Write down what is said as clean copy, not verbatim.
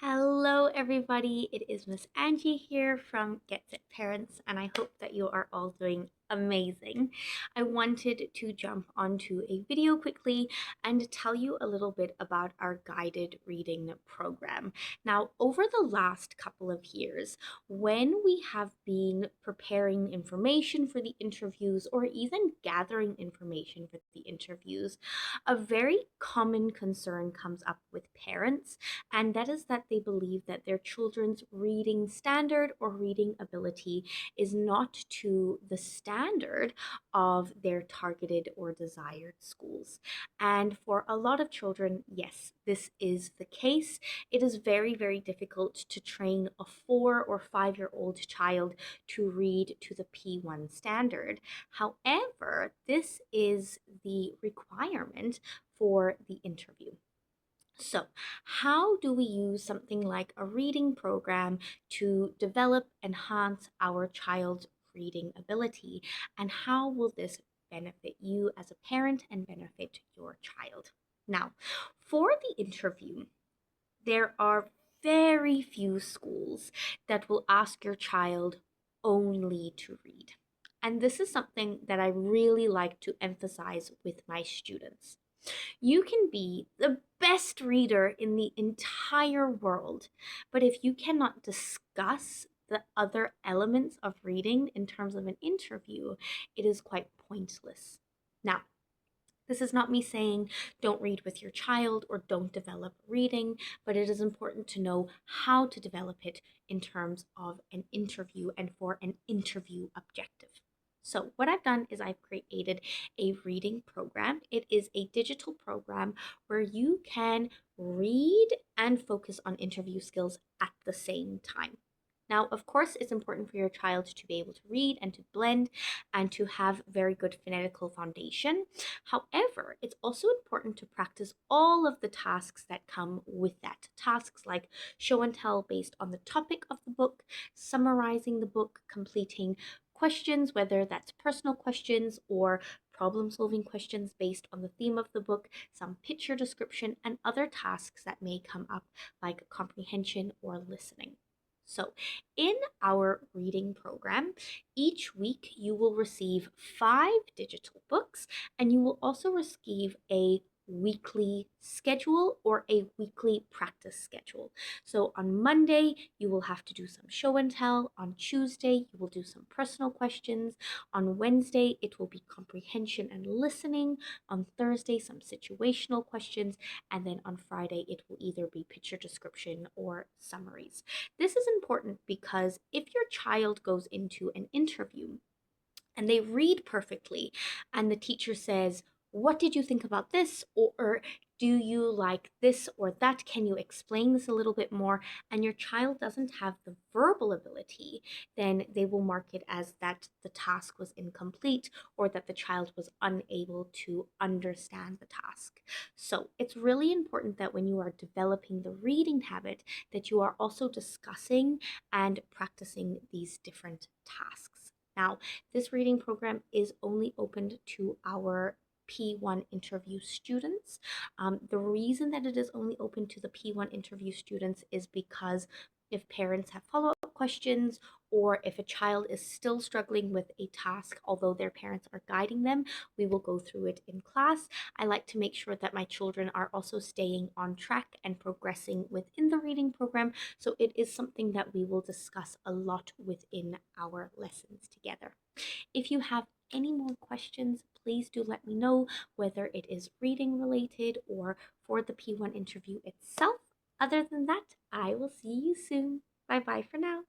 Hello, everybody. It is Miss Angie here from Get It Parents, and I hope that you are all doing amazing. I wanted to jump onto a video quickly and tell you a little bit about our guided reading program. Now, over the last couple of years, when we have been preparing information for the interviews or even gathering information for the interviews, a very common concern comes up with parents, and that is that they believe that their children's reading standard or reading ability is not to the standard of their targeted or desired schools. And for a lot of children, yes, this is the case. It is very, very difficult to train a 4 or 5-year-old child to read to the P1 standard. However, this is the requirement for the interview. So, how do we use something like a reading program to develop, enhance our child's reading ability? And how will this benefit you as a parent and benefit your child? Now, for the interview, there are very few schools that will ask your child only to read. And this is something that I really like to emphasize with my students. You can be the best reader in the entire world, but if you cannot discuss the other elements of reading in terms of an interview, it is quite pointless. Now, this is not me saying don't read with your child or don't develop reading, but it is important to know how to develop it in terms of an interview and for an interview objective. So what I've done is I've created a reading program. It is a digital program where you can read and focus on interview skills at the same time. Now, of course, it's important for your child to be able to read and to blend and to have very good phonetical foundation. However, it's also important to practice all of the tasks that come with that. Tasks like show and tell based on the topic of the book, summarizing the book, completing questions, whether that's personal questions or problem solving questions based on the theme of the book, some picture description, and other tasks that may come up like comprehension or listening. So, in our reading program, each week you will receive 5 digital books, and you will also receive a weekly schedule or a weekly practice schedule. So on Monday, you will have to do some show and tell. On Tuesday, you will do some personal questions. On Wednesday, it will be comprehension and listening. On Thursday, some situational questions. And then on Friday, it will either be picture description or summaries. This is important because if your child goes into an interview and they read perfectly and the teacher says, what did you think about this? Or do you like this or that? Can you explain this a little bit more? And your child doesn't have the verbal ability, then they will mark it as that the task was incomplete or that the child was unable to understand the task. So it's really important that when you are developing the reading habit, that you are also discussing and practicing these different tasks. Now, this reading program is only opened to our P1 interview students. The reason that it is only open to the P1 interview students is because if parents have follow-up questions or if a child is still struggling with a task, although their parents are guiding them, we will go through it in class. I like to make sure that my children are also staying on track and progressing within the reading program. So it is something that we will discuss a lot within our lessons together. If you have any more questions, please do let me know, whether it is reading related or for the P1 interview itself. Other than that, I will see you soon. Bye bye for now.